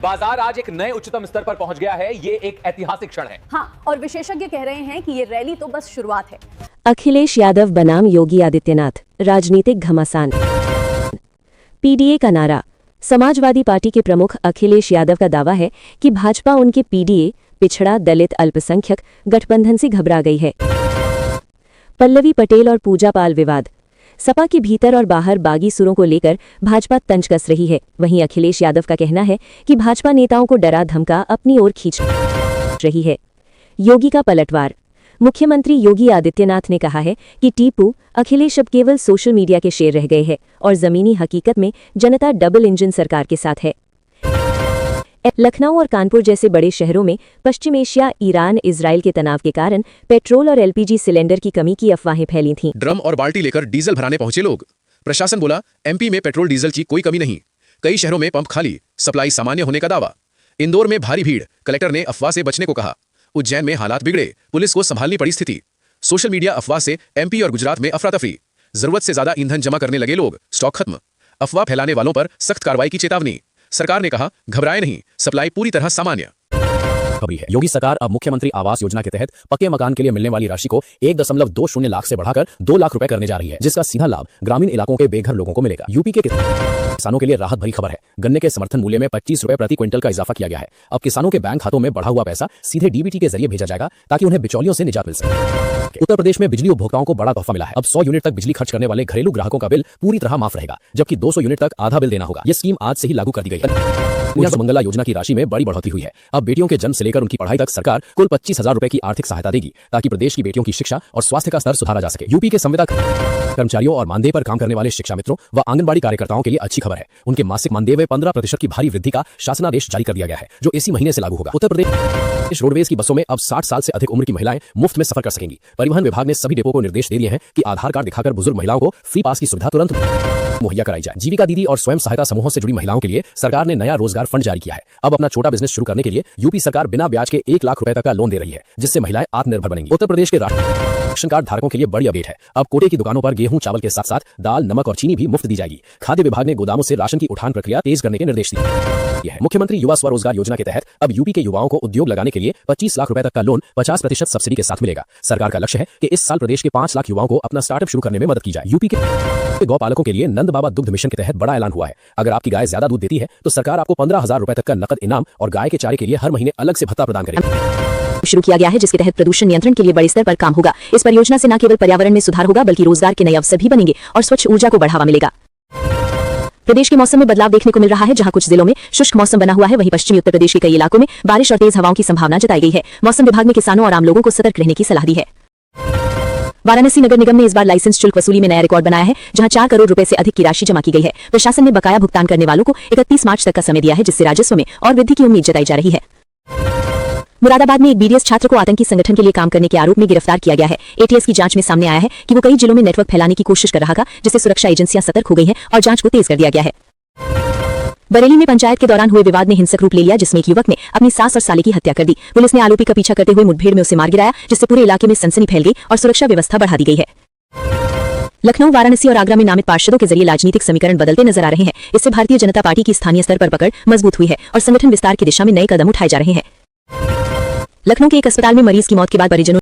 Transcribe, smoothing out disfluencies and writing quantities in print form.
बाजार आज एक नए उच्चतम स्तर पर पहुंच गया है। ये एक ऐतिहासिक क्षण है। हाँ, और विशेषज्ञ कह रहे हैं कि ये रैली तो बस शुरुआत है। अखिलेश यादव बनाम योगी आदित्यनाथ, राजनीतिक घमासान। पीडीए का नारा। समाजवादी पार्टी के प्रमुख अखिलेश यादव का दावा है कि भाजपा उनके पीडीए, पिछड़ा दलित अल्पसंख्यक गठबंधन से घबरा गई है। पल्लवी पटेल और पूजा पाल विवाद। सपा के भीतर और बाहर बागी सुरों को लेकर भाजपा तंज कस रही है। वहीं अखिलेश यादव का कहना है कि भाजपा नेताओं को डरा धमका अपनी ओर खींच रही है। योगी का पलटवार। मुख्यमंत्री योगी आदित्यनाथ ने कहा है कि टीपू अखिलेश अब केवल सोशल मीडिया के शेर रह गए हैं और जमीनी हकीकत में जनता डबल इंजन सरकार के साथ है। लखनऊ और कानपुर जैसे बड़े शहरों में पश्चिम एशिया, ईरान, इजराइल के तनाव के कारण पेट्रोल और एलपीजी सिलेंडर की कमी की अफवाहें फैली थीं। ड्रम और बाल्टी लेकर डीजल भराने पहुंचे लोग। प्रशासन बोला एमपी में पेट्रोल डीजल की कोई कमी नहीं। कई शहरों में पंप खाली, सप्लाई सामान्य होने का दावा। इंदौर में भारी भीड़, कलेक्टर ने अफवाह से बचने को कहा। उज्जैन में हालात बिगड़े, पुलिस को संभालनी पड़ी स्थिति। सोशल मीडिया अफवाह से एमपी और गुजरात में अफरा तफरी। जरूरत से ज्यादा ईंधन जमा करने लगे लोग, स्टॉक खत्म। अफवाह फैलाने वालों पर सख्त कार्रवाई की चेतावनी। सरकार ने कहा घबराए नहीं, सप्लाई पूरी तरह सामान्य। खबरी है, योगी सरकार अब मुख्यमंत्री आवास योजना के तहत पक्के मकान के लिए मिलने वाली राशि को 1.20 लाख से बढ़ाकर 2 लाख रुपए करने जा रही है, जिसका सीधा लाभ ग्रामीण इलाकों के बेघर लोगों को मिलेगा। यूपी के किसानों के लिए राहत भरी खबर है। गन्ने के समर्थन मूल्य में 25 रुपए प्रति क्विंटल का इजाफा किया गया है। अब किसानों के बैंक खातों में बढ़ा हुआ पैसा सीधे डीबीटी के जरिए भेजा जाएगा ताकि उन्हें बिचौलियों से निजात मिल सके। उत्तर प्रदेश में बिजली उपभोक्ताओं को बड़ा तोहफा मिला है। अब 100 यूनिट तक बिजली खर्च करने वाले घरेलू ग्राहकों का बिल पूरी तरह माफ रहेगा, जबकि 200 यूनिट तक आधा बिल देना होगा। यह स्कीम आज से ही लागू कर दी गई है। सुमंगला योजना की राशि में बड़ी बढ़ोतरी हुई है। अब बेटियों के जन्म से लेकर उनकी पढ़ाई तक सरकार कुल 25,000 रुपए की आर्थिक सहायता देगी ताकि प्रदेश की बेटियों की शिक्षा और स्वास्थ्य का स्तर सुधारा जा सके। यूपी के संविदा कर्मचारियों और मानदेय पर काम करने वाले शिक्षा मित्रों व आंगनबाड़ी कार्यकर्ताओं के लिए अच्छी खबर है। उनके मासिक मानदेय में 15% की भारी वृद्धि का शासनादेश जारी कर दिया गया है, जो इसी महीने से लागू होगा। उत्तर प्रदेश रोडवेज की बसों में अब 60 साल से अधिक उम्र की महिलाएं मुफ्त में सफर कर सकेंगी। परिवहन विभाग ने सभी डिपो को निर्देश दे दिए हैं कि आधार कार्ड दिखाकर बुजुर्ग महिलाओं को फ्री पास की सुविधा तुरंत मुहैया कराई जाए। जीविका दीदी और स्वयं सहायता समूहों से जुड़ी महिलाओं के लिए सरकार ने नया रोजगार फंड जारी किया है। अब अपना छोटा बिजनेस शुरू करने के लिए यूपी सरकार बिना ब्याज के 1 लाख रुपए तक का लोन दे रही है, जिससे महिलाएं आत्मनिर्भर बनेंगी। उत्तर प्रदेश के राशन कार्ड धारकों के लिए बड़ी अपडेट है। अब कोटे की दुकानों पर गेहूं चावल के साथ साथ दाल, नमक और चीनी भी मुफ्त दी जाएगी। खाद्य विभाग ने गोदामों से राशन की उठान प्रक्रिया तेज करने के निर्देश दिए हैं। मुख्यमंत्री युवा स्वरोजगार योजना के तहत अब यूपी के युवाओं को उद्योग लगाने के लिए 25 लाख रुपए तक का लोन 50% सब्सिडी के साथ मिलेगा। सरकार का लक्ष्य है कि इस साल प्रदेश के 5 लाख युवाओं को अपना स्टार्टअप शुरू करने में मदद की जाए। यूपी के गौपालकों के लिए नंद बाबा दुग्ध मिशन के तहत बड़ा ऐलान हुआ है। अगर आपकी गाय ज्यादा दूध देती है तो सरकार आपको 15,000 रुपए तक का नकद इनाम और गाय के चारे के लिए हर महीने अलग से भत्ता प्रदान करेगी। शुरू किया गया है, जिसके तहत प्रदूषण नियंत्रण के लिए बड़े स्तर पर काम होगा। इस परियोजना से न केवल पर्यावरण में सुधार होगा बल्कि रोजगार के नए अवसर भी बनेंगे और स्वच्छ ऊर्जा को बढ़ावा मिलेगा। प्रदेश के मौसम में बदलाव देखने को मिल रहा है। जहां कुछ जिलों में शुष्क मौसम बना हुआ है, वहीं पश्चिमी उत्तर प्रदेश के कई इलाकों में बारिश और तेज हवाओं की संभावना जताई गई है। मौसम विभाग ने किसानों और आम लोगों को सतर्क रहने की सलाह दी है। वाराणसी नगर निगम ने इस बार लाइसेंस शुल्क वसूली में नया रिकॉर्ड बनाया है, जहां 4 करोड़ रुपए से अधिक की राशि जमा की गई है। प्रशासन ने बकाया भुगतान करने वालों को 31 मार्च तक का समय दिया है, जिससे राजस्व में और वृद्धि की उम्मीद जताई जा रही है। मुरादाबाद में एक बीडीएस छात्र को आतंकी संगठन के लिए काम करने के आरोप में गिरफ्तार किया गया है। एटीएस की जांच में सामने आया है कि वो कई जिलों में नेटवर्क फैलाने की कोशिश कर रहा था, जिससे सुरक्षा एजेंसियां सतर्क हो गई हैं और जांच को तेज कर दिया गया है। बरेली में पंचायत के दौरान हुए विवाद ने हिंसक रूप ले लिया, जिसमें एक युवक ने अपनी सास और साली की हत्या कर दी। पुलिस ने आरोपी का पीछा करते हुए मुठभेड़ में उसे मार गिराया, जिससे पूरे इलाके में सनसनी फैल गई और सुरक्षा व्यवस्था बढ़ा दी गई है। लखनऊ, वाराणसी और आगरा में नामित पार्षदों के जरिए राजनीतिक समीकरण बदलते नजर आ रहे हैं। इससे भारतीय जनता पार्टी की स्थानीय स्तर पर पकड़ मजबूत हुई है और संगठन विस्तार की दिशा में नए कदम उठाए जा रहे हैं। लखनऊ के एक अस्पताल में मरीज की मौत के बाद परिजनों